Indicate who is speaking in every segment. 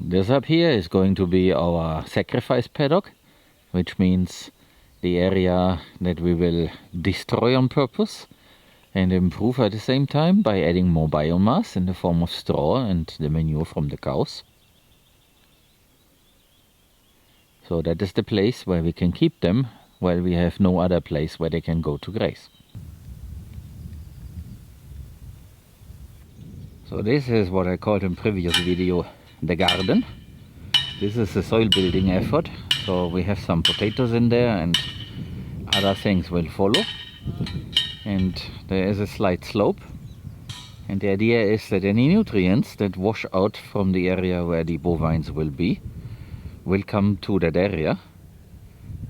Speaker 1: This up here is going to be our sacrifice paddock, which means the area that we will destroy on purpose and improve at the same time by adding more biomass in the form of straw and the manure from the cows. So that is the place where we can keep them while we have no other place where they can go to graze. So this is what I called in previous video the garden. This is a soil building effort. So we have some potatoes in there and other things will follow. And there is a slight slope. And the idea is that any nutrients that wash out from the area where the bovines will be will come to that area.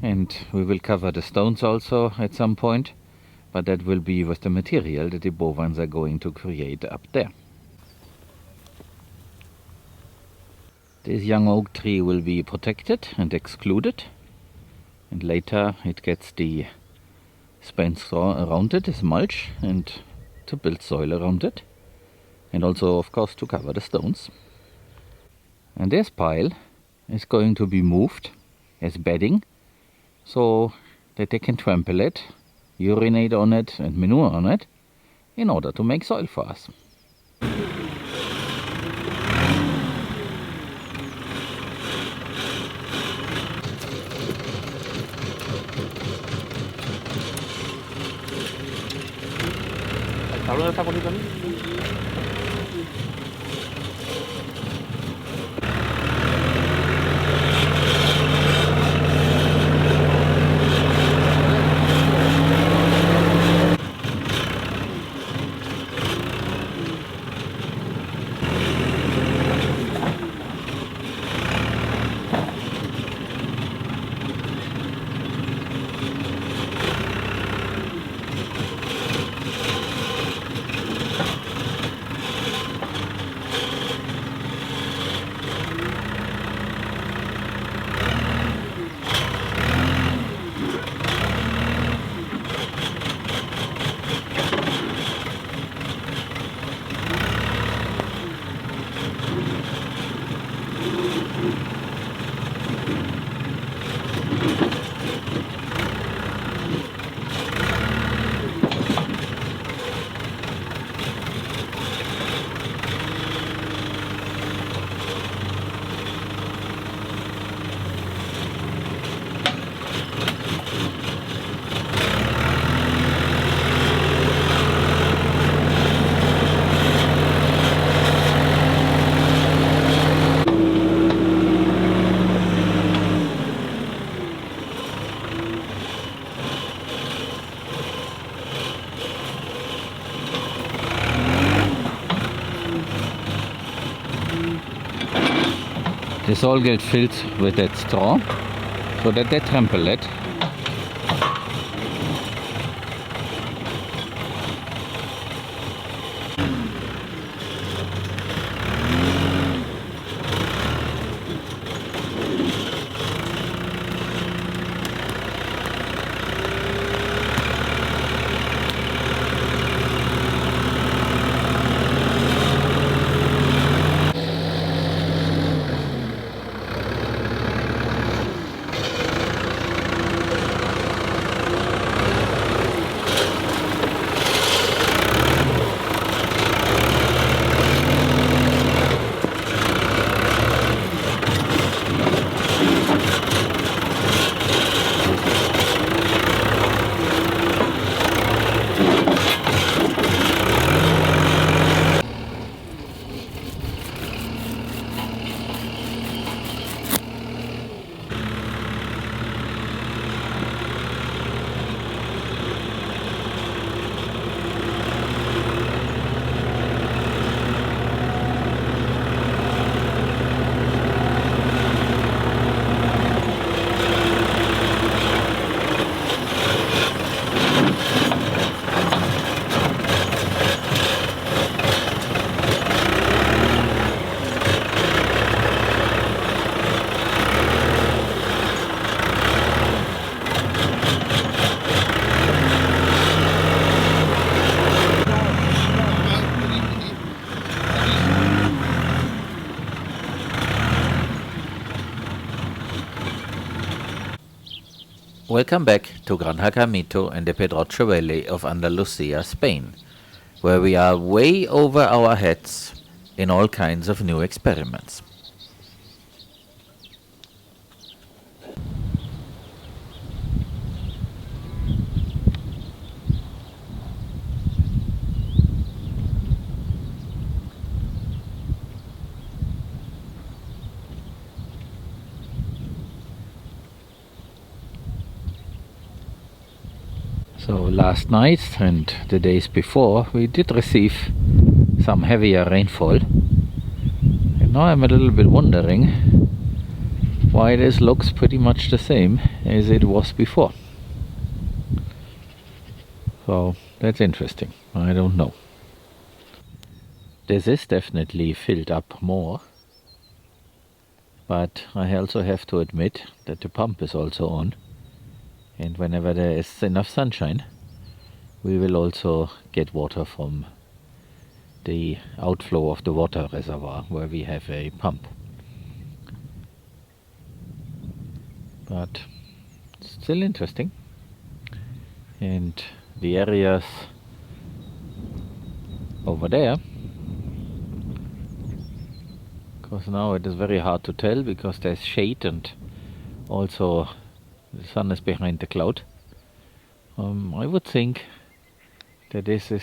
Speaker 1: And we will cover the stones also at some point. But that will be with the material that the bovines are going to create up there. This young oak tree will be protected and excluded, and later it gets the spent straw around it as mulch and to build soil around it, and also of course to cover the stones. And this pile is going to be moved as bedding so that they can trample it, urinate on it and manure on it in order to make soil for us.
Speaker 2: Está bonito, ¿no?
Speaker 1: This all gets filled with that straw so that they trample it. Welcome back to Granja Caimito and the Pedroche Valley of Andalusia, Spain, where we are way over our heads in all kinds of new experiments. So last night and the days before we did receive some heavier rainfall, and now I'm a little bit wondering why this looks pretty much the same as it was before. So that's interesting. I don't know. This is definitely filled up more, but I also have to admit that the pump is also on, and whenever there is enough sunshine we will also get water from the outflow of the water reservoir where we have a pump. But it's still interesting, and the areas over there, because now it is very hard to tell because there's shade and also the sun is behind the cloud. I would think that this is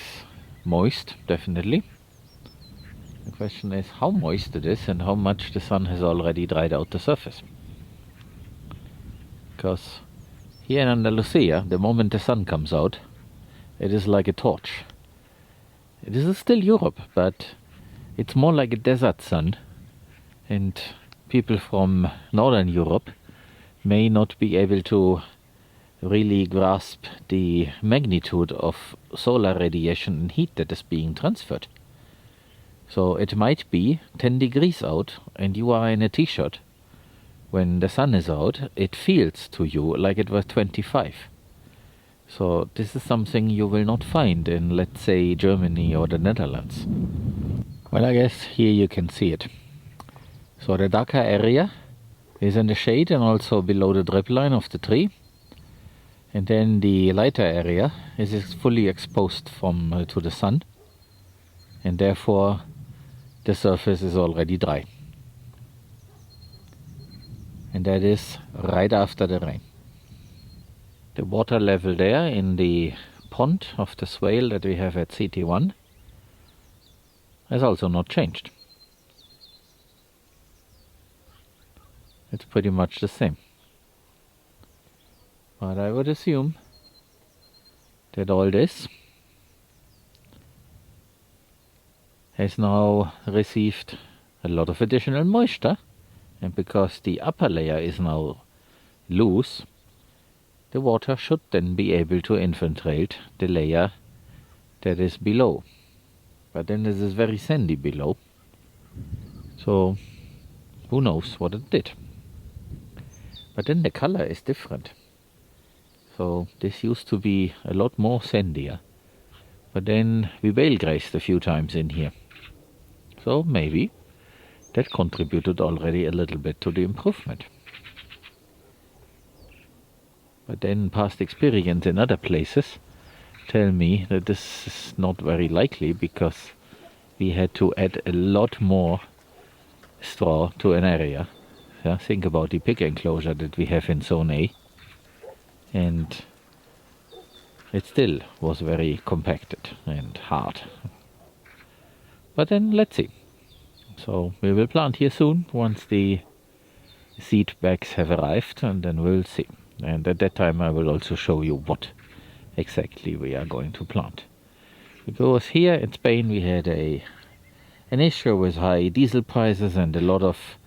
Speaker 1: moist, definitely. The question is how moist it is and how much the sun has already dried out the surface. Because here in Andalusia, the moment the sun comes out, it is like a torch. This is still Europe, but it's more like a desert sun, and people from Northern Europe may not be able to really grasp the magnitude of solar radiation and heat that is being transferred. So it might be 10 degrees out and you are in a t-shirt. When the sun is out, it feels to you like it was 25. So this is something you will not find in, let's say, Germany or the Netherlands. Well, I guess here you can see it. So the darker area is in the shade and also below the drip line of the tree, and then the lighter area is fully exposed to the sun, and therefore the surface is already dry, and that is right after the rain. The water level there in the pond of the Swale that we have at CT1 has also not changed. It's pretty much the same. But I would assume that all this has now received a lot of additional moisture, and because the upper layer is now loose, the water should then be able to infiltrate the layer that is below. But then this is very sandy below, so who knows what it did. But then the color is different. So this used to be a lot more sandier, but then we bale grazed a few times in here. So maybe that contributed already a little bit to the improvement. But then past experience in other places tell me that this is not very likely, because we had to add a lot more straw to an area. Yeah, think about the pig enclosure that we have in Zone A, and it still was very compacted and hard. But then let's see. So we will plant here soon once the seed bags have arrived, and then we'll see. And at that time I will also show you what exactly we are going to plant. Because here in Spain we had an issue with high diesel prices, and a lot of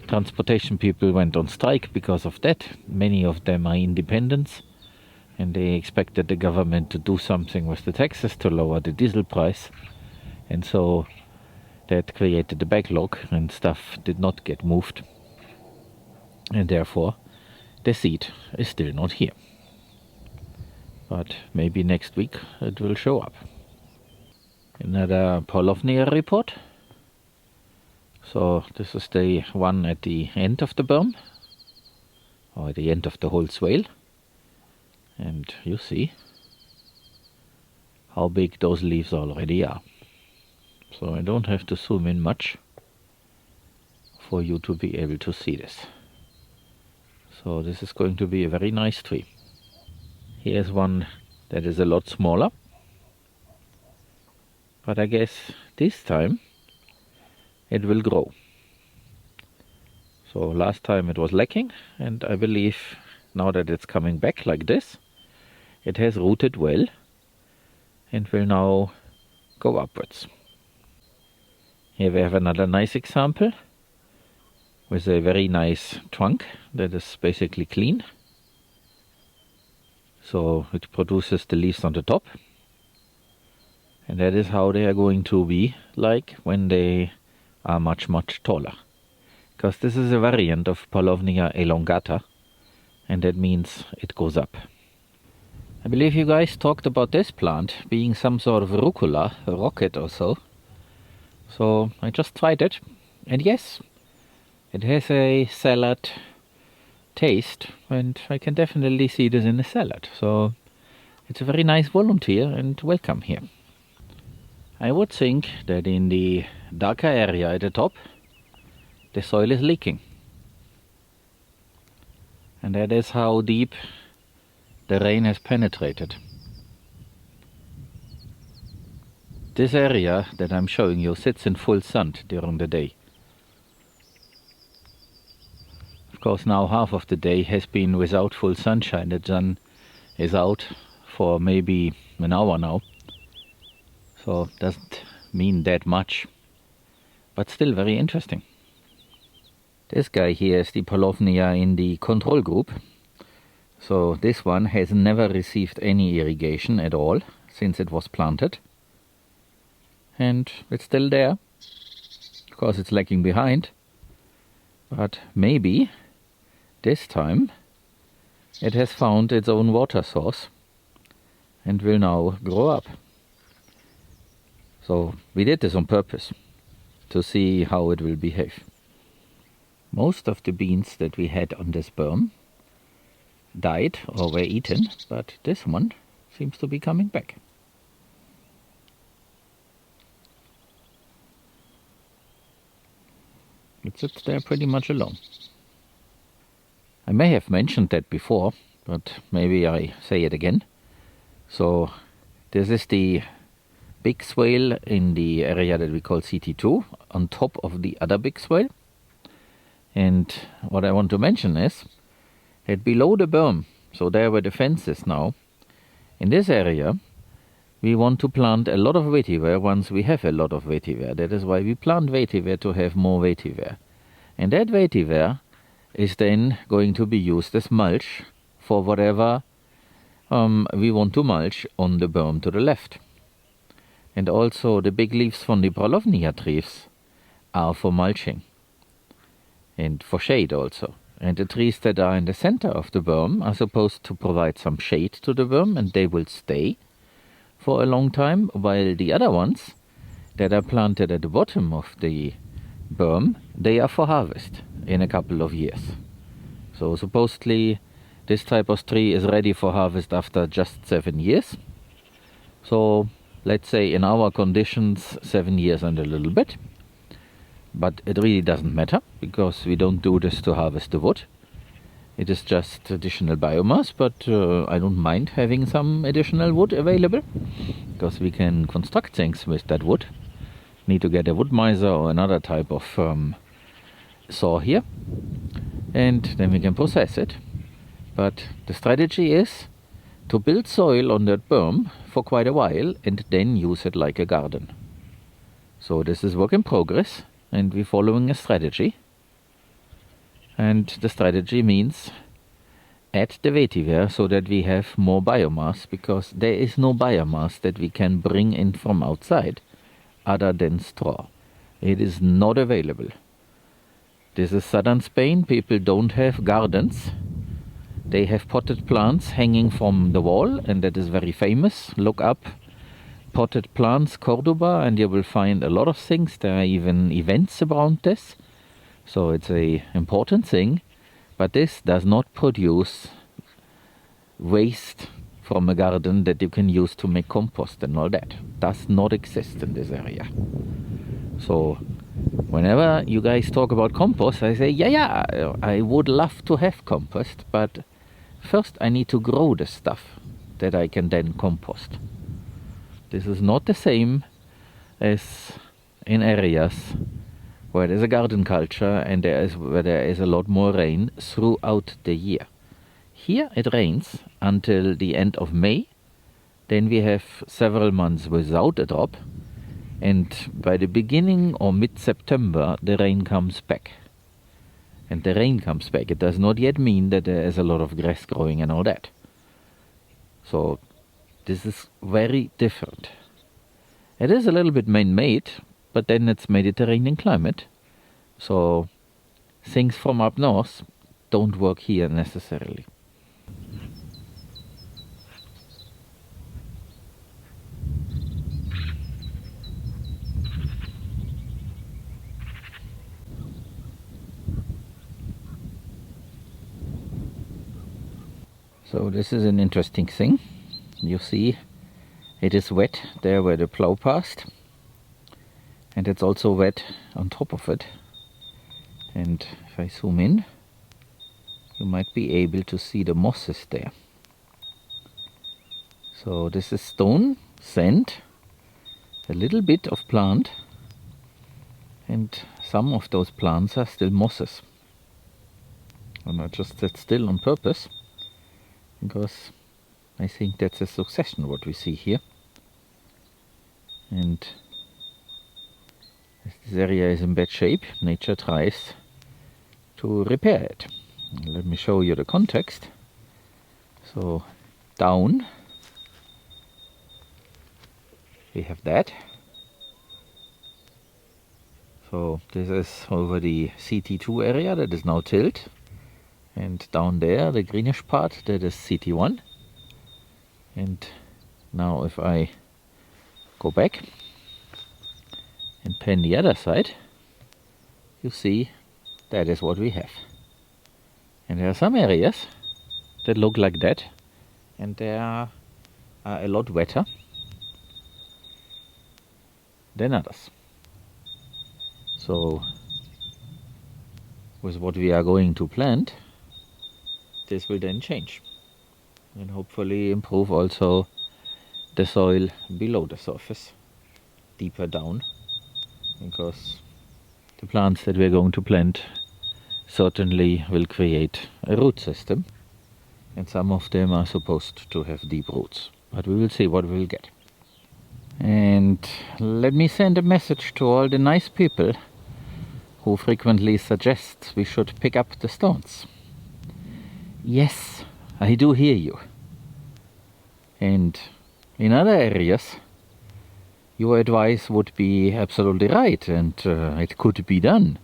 Speaker 1: transportation people went on strike because of that. Many of them are independents, and they expected the government to do something with the taxes to lower the diesel price, and so that created a backlog and stuff did not get moved, and therefore the seed is still not here. But maybe next week it will show up. Another Paulownia report. So this is the one at the end of the berm, or at the end of the whole swale. And you see how big those leaves already are. So I don't have to zoom in much for you to be able to see this. So this is going to be a very nice tree. Here's one that is a lot smaller, but I guess this time it will grow. So last time it was lacking, and I believe now that it's coming back like this, it has rooted well and will now go upwards. Here we have another nice example with a very nice trunk that is basically clean. So it produces the leaves on the top. And that is how they are going to be like when they are much, much taller. Because this is a variant of Paulownia elongata, and that means it goes up. I believe you guys talked about this plant being some sort of rucola, a rocket or so. So I just tried it, and yes, it has a salad taste, and I can definitely see this in a salad. So it's a very nice volunteer, and welcome here. I would think that in the darker area at the top, the soil is leaking. And that is how deep the rain has penetrated. This area that I'm showing you sits in full sun during the day. Of course, now half of the day has been without full sunshine. The sun is out for maybe an hour now. So it doesn't mean that much, but still very interesting. This guy here is the Paulownia in the control group. So this one has never received any irrigation at all since it was planted. And it's still there. Of course it's lagging behind. But maybe this time it has found its own water source and will now grow up. So we did this on purpose to see how it will behave. Most of the beans that we had on this berm died or were eaten, but this one seems to be coming back. It sits there pretty much alone. I may have mentioned that before, but maybe I say it again. So this is the big swale in the area that we call CT2 on top of the other big swale. And what I want to mention is that below the berm, so there where the fence is now, in this area we want to plant a lot of vetiver once we have a lot of vetiver. That is why we plant vetiver, to have more vetiver. And that vetiver is then going to be used as mulch for whatever we want to mulch on the berm to the left. And also the big leaves from the Paulownia trees are for mulching and for shade also. And the trees that are in the center of the berm are supposed to provide some shade to the berm, and they will stay for a long time, while the other ones that are planted at the bottom of the berm, they are for harvest in a couple of years. So supposedly this type of tree is ready for harvest after just 7 years. So let's say in our conditions 7 years and a little bit. But it really doesn't matter, because we don't do this to harvest the wood. It is just additional biomass, but I don't mind having some additional wood available, because we can construct things with that wood. Need to get a wood miser or another type of saw here, and then we can process it. But the strategy is to build soil on that berm for quite a while and then use it like a garden. So this is work in progress, and we're following a strategy. And the strategy means add the vetiver so that we have more biomass, because there is no biomass that we can bring in from outside other than straw. It is not available. This is southern Spain. People don't have gardens. They have potted plants hanging from the wall, and that is very famous. Look up potted plants Cordoba and you will find a lot of things. There are even events around this. So it's a important thing. But this does not produce waste from a garden that you can use to make compost and all that. Does not exist in this area. So whenever you guys talk about compost, I say, yeah, I would love to have compost, but first I need to grow the stuff that I can then compost. This is not the same as in areas where there's a garden culture and where there is a lot more rain throughout the year. Here it rains until the end of May, then we have several months without a drop, and by the beginning or mid-September the rain comes back. And the rain comes back. It does not yet mean that there is a lot of grass growing and all that. So this is very different. It is a little bit man-made, but then it's Mediterranean climate. So things from up north don't work here necessarily. So this is an interesting thing. You see, it is wet there where the plow passed, and it's also wet on top of it. And if I zoom in, you might be able to see the mosses there. So this is stone, sand, a little bit of plant, and some of those plants are still mosses. And I just sat still on purpose, because I think that's a succession what we see here. And as this area is in bad shape, nature tries to repair it. Let me show you the context. So down we have that. So this is over the CT2 area that is now tilled. And down there, the greenish part, that is CT1. And now if I go back and pan the other side, you see that is what we have. And there are some areas that look like that, and they are a lot wetter than others. So with what we are going to plant, this will then change and hopefully improve also the soil below the surface, deeper down, because the plants that we are going to plant certainly will create a root system, and some of them are supposed to have deep roots, but we will see what we will get. And let me send a message to all the nice people who frequently suggest we should pick up the stones. Yes, I do hear you. And in other areas, your advice would be absolutely right, and it could be done.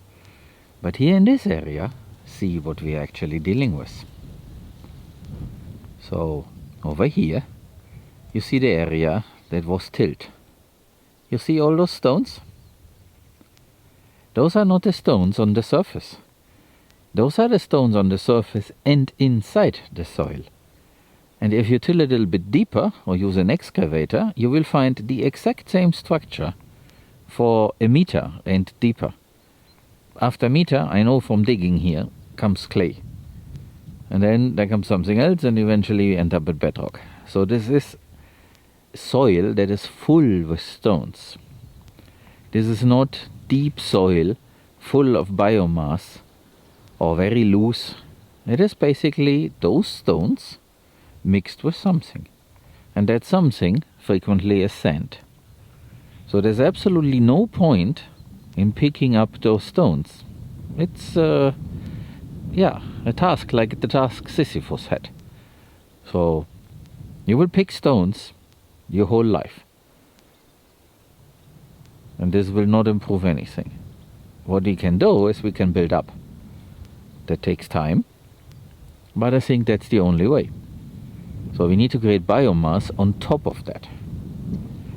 Speaker 1: But here in this area, see what we are actually dealing with. So over here, you see the area that was tilled. You see all those stones? Those are not the stones on the surface. Those are the stones on the surface and inside the soil. And if you till a little bit deeper or use an excavator, you will find the exact same structure for a meter and deeper. After a meter, I know from digging here, comes clay. And then there comes something else, and eventually you end up with bedrock. So this is soil that is full with stones. This is not deep soil full of biomass or very loose. It is basically those stones mixed with something, and that something frequently is sand. So there's absolutely no point in picking up those stones. It's a task like the task Sisyphus had. So you will pick stones your whole life, and this will not improve anything. What we can do is we can build up. That takes time, but I think that's the only way. So we need to create biomass on top of that.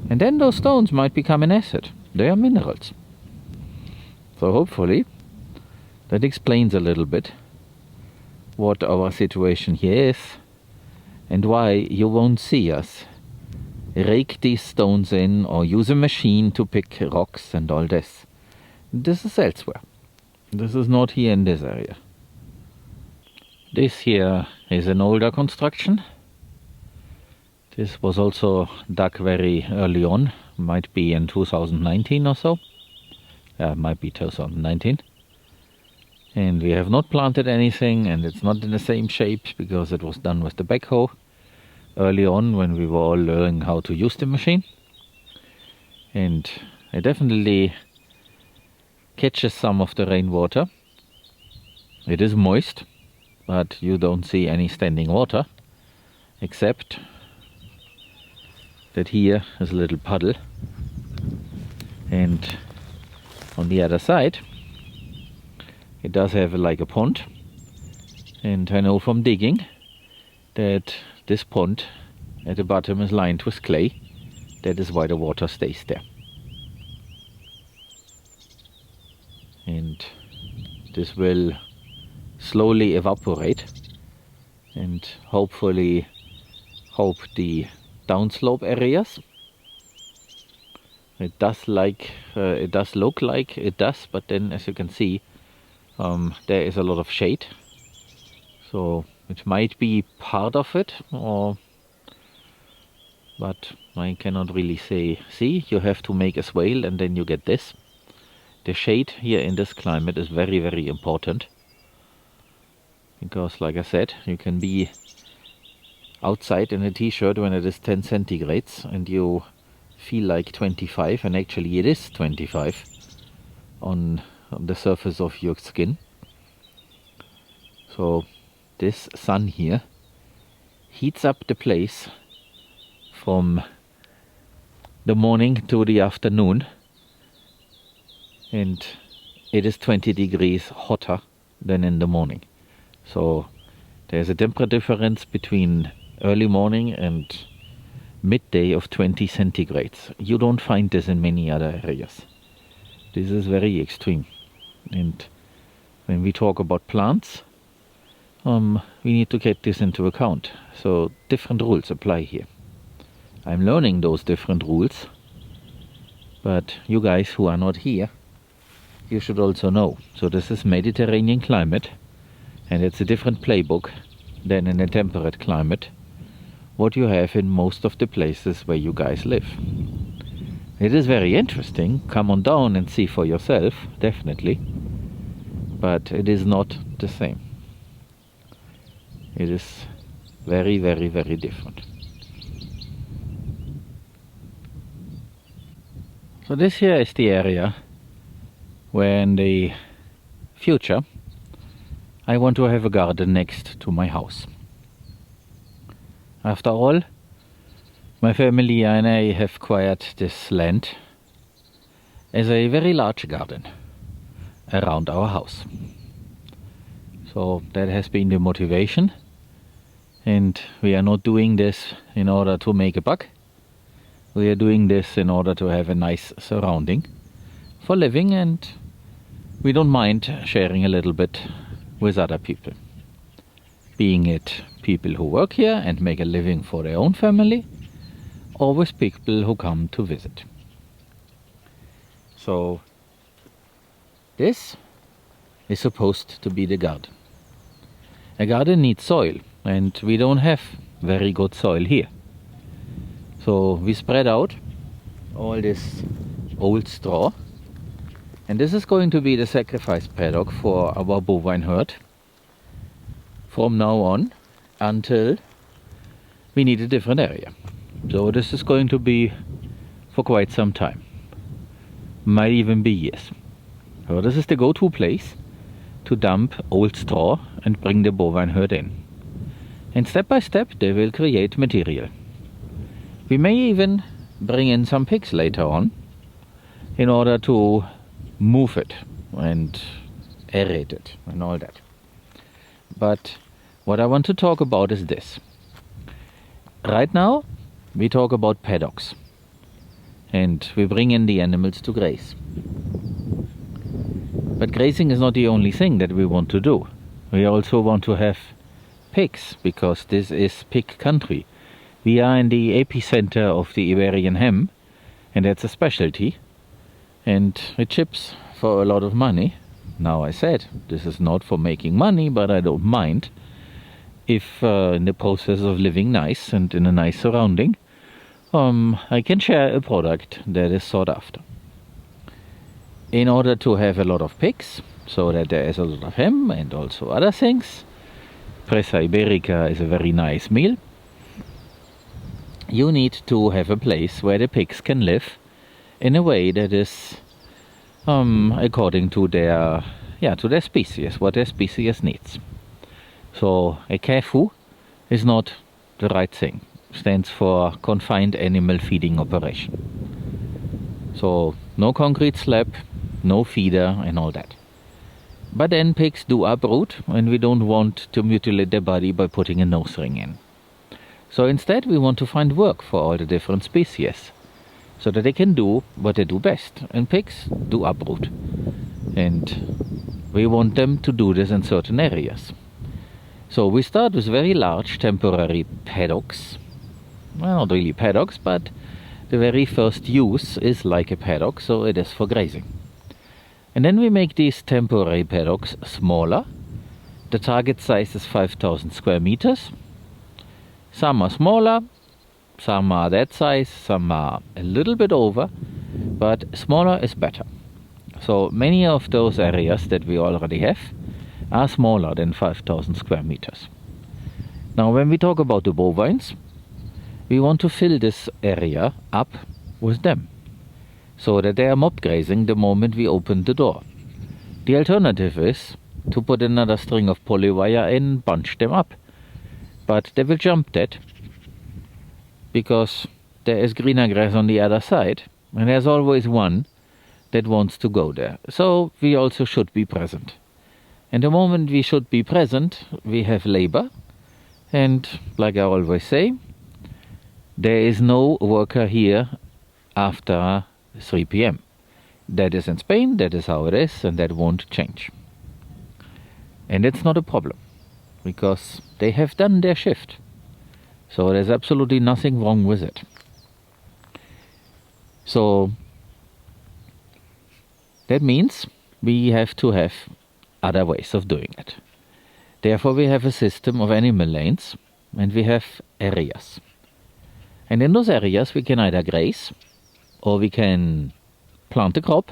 Speaker 1: And then those stones might become an asset. They are minerals. So hopefully that explains a little bit what our situation here is and why you won't see us rake these stones in or use a machine to pick rocks and all this. This is elsewhere. This is not here in this area. This here is an older construction. This was also dug very early on, might be in 2019 or so. Might be 2019. And we have not planted anything, and it's not in the same shape because it was done with the backhoe early on when we were all learning how to use the machine. And it definitely catches some of the rainwater. It is moist, but you don't see any standing water, except that here is a little puddle, and on the other side it does have like a pond, and I know from digging that this pond at the bottom is lined with clay. That is why the water stays there. And this will slowly evaporate and hopefully help the downslope areas. It does look like it does, but then as you can see, there is a lot of shade, so it might be part of it, but I cannot really say. See, you have to make a swale and then you get this. The shade here in this climate is very, very important, because like I said, you can be outside in a t-shirt when it is 10 centigrades and you feel like 25, and actually it is 25 on the surface of your skin. So this sun here heats up the place from the morning to the afternoon, and it is 20 degrees hotter than in the morning. So there's a temperature difference between early morning and midday of 20 centigrades. You don't find this in many other areas. This is very extreme. And when we talk about plants, we need to get this into account. So different rules apply here. I'm learning those different rules, but you guys who are not here, you should also know. So this is Mediterranean climate, and it's a different playbook than in a temperate climate, what you have in most of the places where you guys live. It is very interesting. Come on down and see for yourself, definitely. But it is not the same. It is very, very, very different. So this here is the area where in the future I want to have a garden next to my house. After all, my family and I have acquired this land as a very large garden around our house. So that has been the motivation, and we are not doing this in order to make a buck. We are doing this in order to have a nice surrounding for living, and we don't mind sharing a little bit with other people. Being it people who work here and make a living for their own family, or with people who come to visit. So this is supposed to be the garden. A garden needs soil, and we don't have very good soil here. So we spread out all this old straw, and this is going to be the sacrifice paddock for our bovine herd from now on until we need a different area. So this is going to be for quite some time, might even be years. So this is the go-to place to dump old straw and bring the bovine herd in. And step by step they will create material. We may even bring in some pigs later on in order to move it and aerate it and all that. But what I want to talk about is this. Right now we talk about paddocks, and we bring in the animals to graze. But grazing is not the only thing that we want to do. we also want to have pigs, because this is pig country. We are in the epicenter of the Iberian ham, and that's a specialty, and it ships for a lot of money. Now, I said this is not for making money, but I don't mind if in the process of living nice and in a nice surrounding, I can share a product that is sought after. In order to have a lot of pigs, so that there is a lot of ham and also other things, Presa Iberica is a very nice meal. You need to have a place where the pigs can live in a way that is according to their species, what their species needs. So a CAFU is not the right thing. Stands for Confined Animal Feeding Operation. So no concrete slab, no feeder and all that. But then pigs do uproot, and we don't want to mutilate their body by putting a nose ring in. So instead we want to find work for all the different species, so that they can do what they do best, and pigs do uproot. And we want them to do this in certain areas. So we start with very large temporary paddocks. Well, not really paddocks, but the very first use is like a paddock, so it is for grazing. And then we make these temporary paddocks smaller. The target size is 5,000 square meters. Some are smaller, some are that size, some are a little bit over, but smaller is better. So many of those areas that we already have are smaller than 5,000 square meters. Now, when we talk about the bovines, we want to fill this area up with them, so that they are mob grazing the moment we open the door. The alternative is to put another string of poly wire in, bunch them up. But they will jump that, because there is greener grass on the other side, and there's always one that wants to go there. So we also should be present. And the moment we should be present, we have labor, and like I always say, there is no worker here after 3 p.m. That is in Spain, that is how it is, and that won't change. And it's not a problem, because they have done their shift. So there's absolutely nothing wrong with it. So that means we have to have other ways of doing it. Therefore we have a system of animal lanes, and we have areas. And in those areas we can either graze, or we can plant a crop,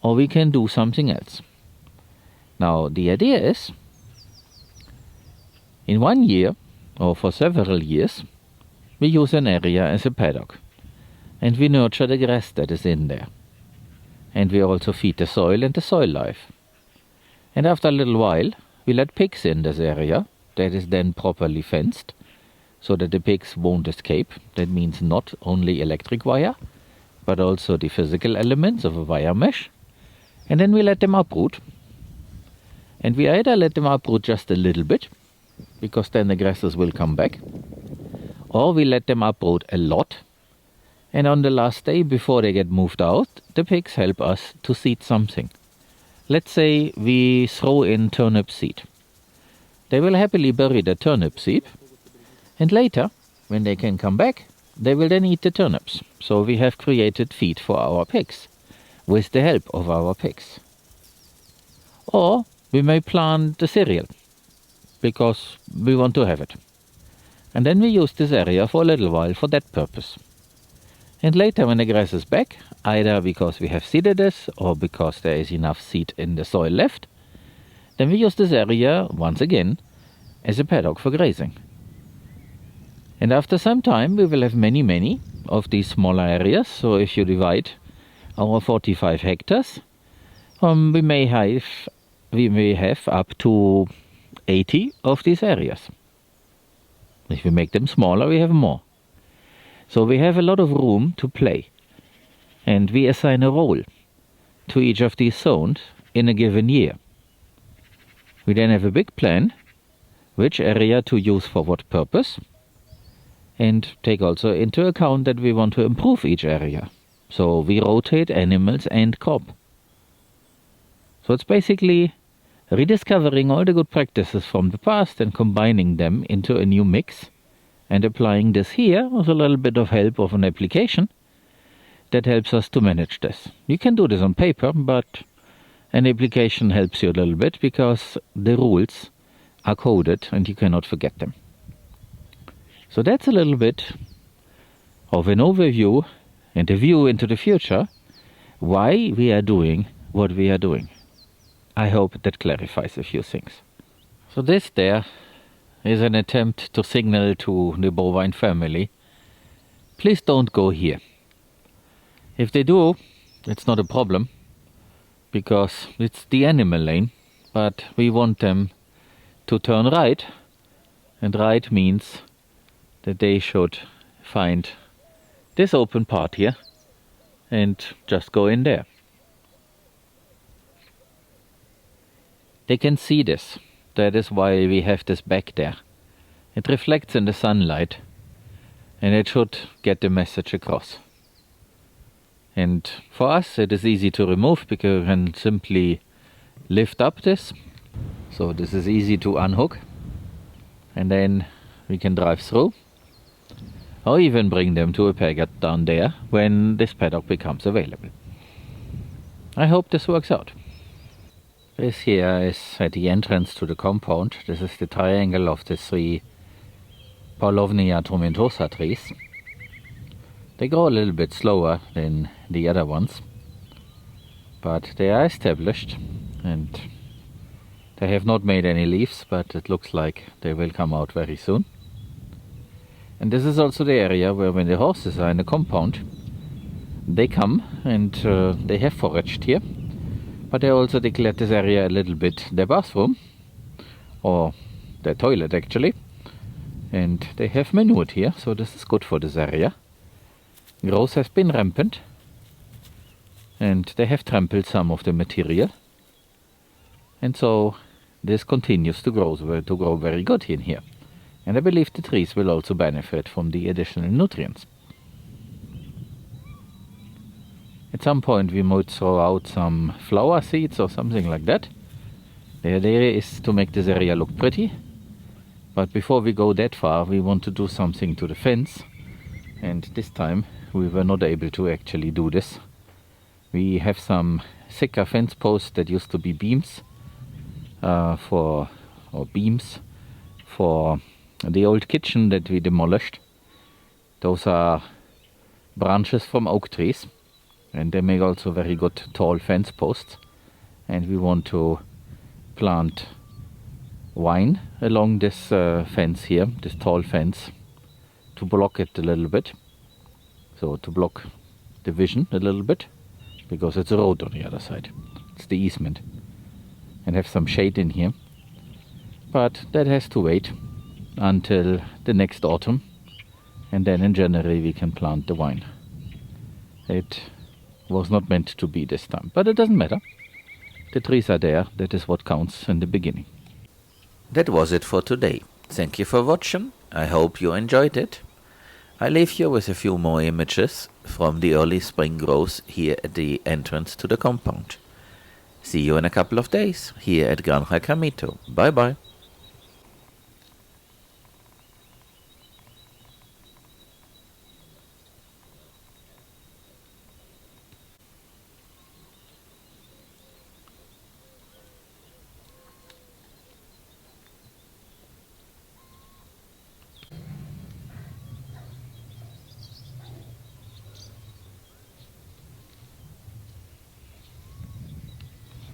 Speaker 1: or we can do something else. Now the idea is, in 1 year, or for several years, we use an area as a paddock, and we nurture the grass that is in there. And we also feed the soil and the soil life. And after a little while, we let pigs in this area that is then properly fenced, so that the pigs won't escape. That means not only electric wire, but also the physical elements of a wire mesh. And then we let them uproot. And we either let them uproot just a little bit, because then the grasses will come back, or we let them uproot a lot, and on the last day before they get moved out, the pigs help us to seed something. Let's say we throw in turnip seed. They will happily bury the turnip seed, and later, when they can come back, they will then eat the turnips. So we have created feed for our pigs, with the help of our pigs. Or we may plant the cereal, because we want to have it. And then we use this area for a little while for that purpose. And later, when the grass is back, either because we have seeded this or because there is enough seed in the soil left, then we use this area once again as a paddock for grazing. And after some time we will have many of these smaller areas. So if you divide our 45 hectares, we may have up to 80 of these areas. If we make them smaller, we have more. So we have a lot of room to play, and we assign a role to each of these zones in a given year. We then have a big plan, which area to use for what purpose, and take also into account that we want to improve each area. So we rotate animals and crop. So it's basically rediscovering all the good practices from the past and combining them into a new mix and applying this here with a little bit of help of an application that helps us to manage this. You can do this on paper, but an application helps you a little bit because the rules are coded and you cannot forget them. So that's a little bit of an overview and a view into the future, why we are doing what we are doing. I hope that clarifies a few things. So this there is an attempt to signal to the bovine family, please don't go here. If they do, it's not a problem, because it's the animal lane, but we want them to turn right, and right means that they should find this open part here and just go in there. They can see this. That is why we have this back there. It reflects in the sunlight and it should get the message across. And for us it is easy to remove because we can simply lift up this. So this is easy to unhook and then we can drive through, or even bring them to a paddock down there when this paddock becomes available. I hope this works out. This here is at the entrance to the compound. This is the triangle of the 3 Paulownia tomentosa trees. They grow a little bit slower than the other ones, but they are established and they have not made any leaves, but it looks like they will come out very soon. And this is also the area where when the horses are in the compound, they come and they have foraged here. But they also declared this area a little bit their bathroom, or their toilet actually. And they have manured here, so this is good for this area. Growth has been rampant, and they have trampled some of the material. And so this continues to grow very good in here. And I believe the trees will also benefit from the additional nutrients. At some point we might throw out some flower seeds or something like that. The idea is to make this area look pretty. But before we go that far, we want to do something to the fence. And this time we were not able to actually do this. We have some thicker fence posts that used to be beams for the old kitchen that we demolished. Those are branches from oak trees. And they make also very good tall fence posts. And we want to plant vine along this fence here, this tall fence, to block it a little bit. So to block the vision a little bit, because it's a road on the other side. It's the easement. And have some shade in here. But that has to wait until the next autumn. And then in January we can plant the vine. It was not meant to be this time, but it doesn't matter. The trees are there. That is what counts in the beginning. That was it for today. Thank you for watching. I hope you enjoyed it. I leave you with a few more images from the early spring growth here at the entrance to the compound. See you in a couple of days here at Granja Caimito. Bye bye.